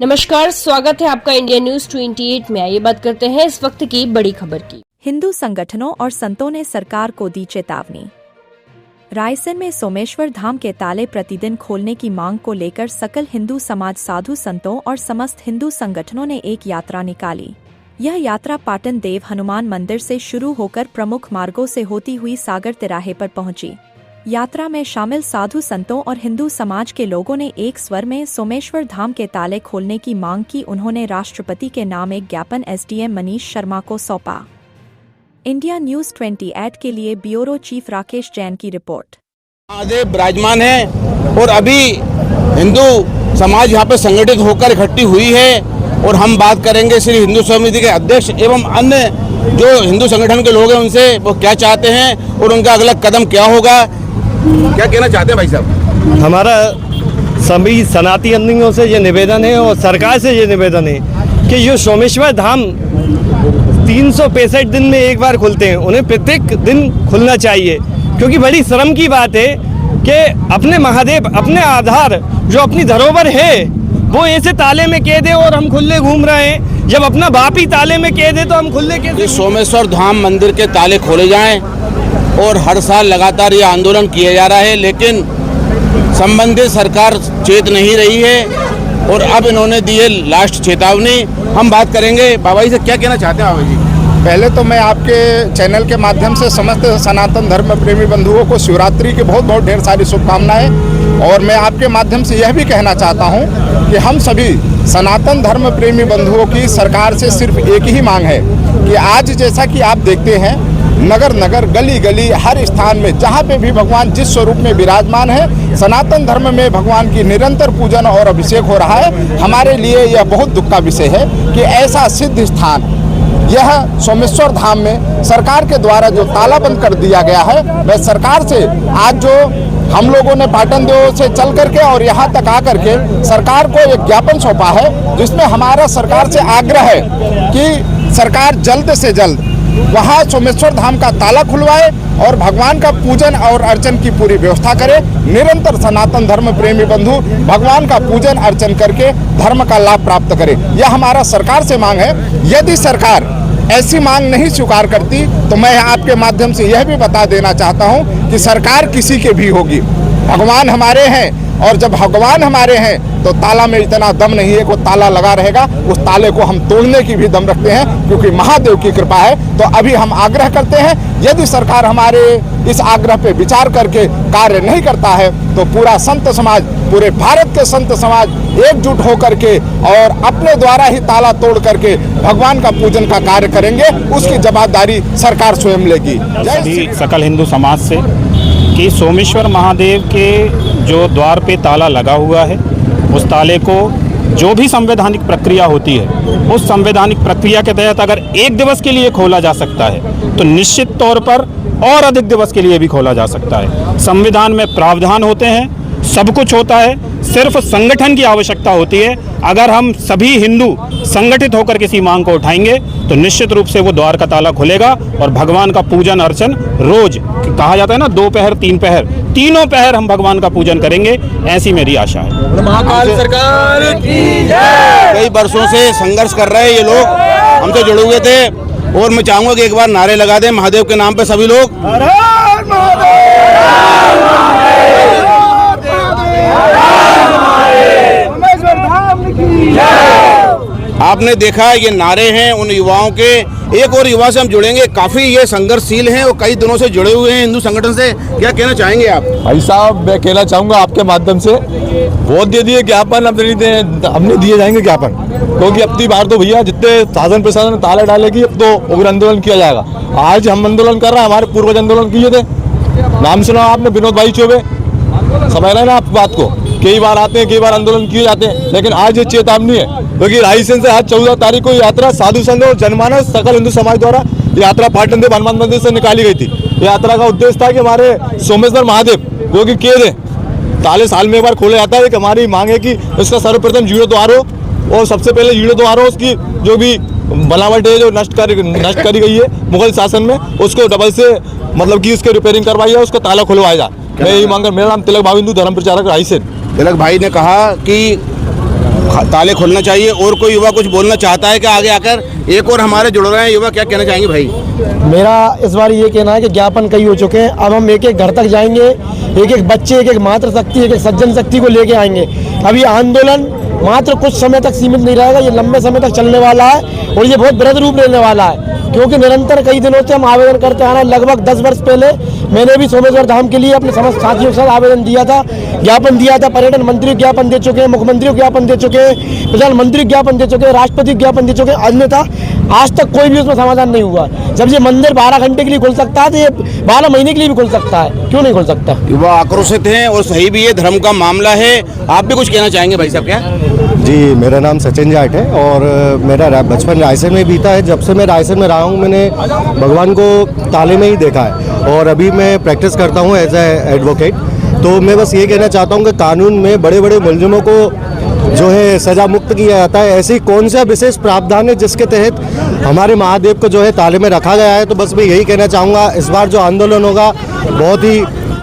नमस्कार, स्वागत है आपका इंडिया न्यूज 28 में। आइए बात करते हैं इस वक्त की बड़ी खबर की। हिंदू संगठनों और संतों ने सरकार को दी चेतावनी। रायसेन में सोमेश्वर धाम के ताले प्रतिदिन खोलने की मांग को लेकर सकल हिंदू समाज, साधु संतों और समस्त हिंदू संगठनों ने एक यात्रा निकाली। यह यात्रा पाटन देव हनुमान मंदिर से शुरू होकर प्रमुख मार्गों से होती हुई सागर तिराहे पर पहुंची। यात्रा में शामिल साधु संतों और हिंदू समाज के लोगों ने एक स्वर में सोमेश्वर धाम के ताले खोलने की मांग की। उन्होंने राष्ट्रपति के नाम एक ज्ञापन एसडीएम मनीष शर्मा को सौंपा। इंडिया न्यूज 28 के लिए ब्यूरो चीफ राकेश जैन की रिपोर्ट। महादेव विराजमान है और अभी हिंदू समाज यहाँ पे संगठित होकर इकट्ठी हुई है और हम बात करेंगे श्री हिंदू समिति के अध्यक्ष एवं अन्य जो हिंदू संगठन के लोग हैं उनसे, वो क्या चाहते हैं और उनका अगला कदम क्या होगा। क्या कहना चाहते हैं भाई साहब? हमारा सभी सनातनियों से ये निवेदन है और सरकार से ये निवेदन है कि जो सोमेश्वर धाम 365 दिन में एक बार खुलते हैं, उन्हें प्रत्येक दिन खुलना चाहिए, क्योंकि बड़ी शर्म की बात है कि अपने महादेव, अपने आधार, जो अपनी धरोहर है, वो ऐसे ताले में कैद है और हम खुले घूम रहे हैं। जब अपना बाप ही ताले में कैद है तो हम खुले कैसे? सोमेश्वर धाम मंदिर के ताले खोले जाएं और हर साल लगातार ये आंदोलन किया जा रहा है, लेकिन संबंधित सरकार चेत नहीं रही है और अब इन्होंने दी है लास्ट चेतावनी। हम बात करेंगे बाबा जी से। क्या कहना चाहते हैं बाबा जी? पहले तो मैं आपके चैनल के माध्यम से समस्त सनातन धर्म प्रेमी बंधुओं को शिवरात्रि की बहुत बहुत ढेर सारी शुभकामनाएं। और मैं आपके माध्यम से यह भी कहना चाहता हूं कि हम सभी सनातन धर्म प्रेमी बंधुओं की सरकार से सिर्फ एक ही मांग है कि आज जैसा कि आप देखते हैं, नगर नगर, गली गली, हर स्थान में जहाँ पे भी भगवान जिस स्वरूप में विराजमान है, सनातन धर्म में भगवान की निरंतर पूजन और अभिषेक हो रहा है। हमारे लिए यह बहुत दुख का विषय है कि ऐसा सिद्ध स्थान, यह सोमेश्वर धाम में सरकार के द्वारा जो ताला बंद कर दिया गया है, वह सरकार से आज जो हम लोगों ने पाटन देव से चल करके और यहाँ तक आकर के सरकार को एक ज्ञापन सौंपा है, जिसमें हमारा सरकार से आग्रह है कि सरकार जल्द से जल्द वहाँ सोमेश्वर धाम का ताला खुलवाए और भगवान का पूजन और अर्चन की पूरी व्यवस्था करे। निरंतर सनातन धर्म प्रेमी बंधु भगवान का पूजन अर्चन करके धर्म का लाभ प्राप्त करे, यह हमारा सरकार से मांग है। यदि सरकार ऐसी मांग नहीं स्वीकार करती तो मैं आपके माध्यम से यह भी बता देना चाहता हूं कि सरकार किसी के भी होगी, भगवान हमारे हैं और जब भगवान हमारे हैं तो ताला में इतना दम नहीं है कि वो ताला लगा रहेगा। उस ताले को हम तोड़ने की भी दम रखते हैं, क्योंकि महादेव की कृपा है। तो अभी हम आग्रह करते हैं, यदि सरकार हमारे इस आग्रह पे विचार करके कार्य नहीं करता है तो पूरा संत समाज, पूरे भारत के संत समाज एकजुट होकर के और अपने द्वारा ही ताला तोड़ करके भगवान का पूजन का कार्य करेंगे। उसकी जवाबदारी सरकार स्वयं लेगी। सकल हिंदू समाज से कि सोमेश्वर महादेव के जो द्वार पे ताला लगा हुआ है, उस ताले को जो भी संवैधानिक प्रक्रिया होती है, उस संवैधानिक प्रक्रिया के तहत अगर एक दिवस के लिए खोला जा सकता है तो निश्चित तौर पर और अधिक दिवस के लिए भी खोला जा सकता है। संविधान में प्रावधान होते हैं, सब कुछ होता है, सिर्फ संगठन की आवश्यकता होती है। अगर हम सभी हिंदू संगठित होकर किसी मांग को उठाएंगे तो निश्चित रूप से वो द्वार का ताला खुलेगा और भगवान का पूजन अर्चन रोज, कहा जाता है ना, 2 पहर 3 पहर, तीनों पहर हम भगवान का पूजन करेंगे, ऐसी मेरी आशा है। महाकाल सरकार की जय। कई वर्षों से संघर्ष कर रहे हैं ये लोग, हमसे जुड़े हुए थे और मैं चाहूंगा कि एक बार नारे लगा दें महादेव के नाम पे सभी लोग। हर हर महादेव, हर महादेव, सोमेश्वर धाम की जय। आपने देखा ये नारे हैं उन युवाओं के। एक और युवा से हम जुड़ेंगे, काफी ये संघर्षशील हैं और कई दिनों से जुड़े हुए हैं हिंदू संगठन से। क्या कहना चाहेंगे आप? भाई साहब, मैं कहना चाहूँगा आपके माध्यम से, वोट दे दिए ज्ञापन, हमने दिए जाएंगे ज्ञापन, क्योंकि अब की बार तो भैया जितने शासन प्रशासन ताला डालेगी, अब तो उग्र आंदोलन किया जाएगा। आज हम आंदोलन कर रहे हैं, हमारे पूर्वज आंदोलन किए थे, नाम सुना आपने, विनोद भाई चौबे, समझ रहे हैं ना आप बात को। कई बार आते हैं, कई बार आंदोलन किए जाते हैं, लेकिन आज ये चेतावनी है, क्योंकि रायसेन से आज 14 तारीख को यात्रा साधु संत और जनमानस सकल हिंदू समाज द्वारा यात्रा पाटन देव हनुमान मंदिर से निकाली गई थी। यात्रा का उद्देश्य था कि हमारे सोमेश्वर महादेव जो कि कैद है, ताले साल में एक बार खोला जाता है। हमारी मांग है कि उसका सर्वप्रथम जीरो द्वार हो और सबसे पहले जीरो द्वार हो, उसकी जो भी बनावट है जो नष्ट करी गई है मुगल शासन में, उसको डबल से मतलब कि उसके रिपेयरिंग करवाई जाए, उसका ताला खुलवाया जाए। मैं यही मांग, मेरा नाम तिलक भाव हिंदू धर्म प्रचारक रायसेन। तिलक भाई ने कहा कि ताले खोलना चाहिए। और कोई युवा कुछ बोलना चाहता है कि आगे आकर? एक और हमारे जुड़ रहे हैं युवा, क्या कहना चाहेंगे भाई? मेरा इस बार ये कहना है कि ज्ञापन कई हो चुके हैं, अब हम एक एक घर तक जाएंगे, एक एक बच्चे, एक एक मातृ शक्ति, एक एक सज्जन शक्ति को लेके आएंगे। अभी आंदोलन मात्र कुछ समय तक सीमित नहीं रहेगा, ये लंबे समय तक चलने वाला है और ये बहुत बृहद रूप लेने वाला है, क्योंकि निरंतर कई दिनों से हम आवेदन करते आ रहे हैं। लगभग 10 वर्ष पहले मैंने भी सोमेश्वर धाम के लिए अपने समस्त साथियों के साथ आवेदन दिया था, ज्ञापन दिया था। पर्यटन मंत्री को ज्ञापन दे चुके हैं, मुख्यमंत्री को ज्ञापन दे चुके हैं, प्रधानमंत्री को ज्ञापन दे चुके हैं, राष्ट्रपति को ज्ञापन दे चुके हैं, अन्यथा आज तक कोई भी उसमें समाधान नहीं हुआ। जब ये मंदिर 12 घंटे के लिए खुल सकता है तो ये 12 महीने के लिए भी खुल सकता है, क्यों नहीं खुल सकता? युवा आक्रोशित हैं और सही भी है, धर्म का मामला है। आप भी कुछ कहना चाहेंगे भाई साहब? क्या जी, मेरा नाम सचिन जाट है और मेरा बचपन रायसेन में बीता है। जब से मैं रायसेन में रहा हूँ मैंने भगवान को ताले में ही देखा है और अभी मैं प्रैक्टिस करता हूँ एज ए एडवोकेट। तो मैं बस ये कहना चाहता हूँ कि कानून में बड़े बड़े मुलजिमों को जो है सज़ा मुक्त किया जाता है, ऐसी कौन सा विशेष प्रावधान है जिसके तहत हमारे महादेव को जो है ताले में रखा गया है? तो बस मैं यही कहना चाहूँगा, इस बार जो आंदोलन होगा बहुत ही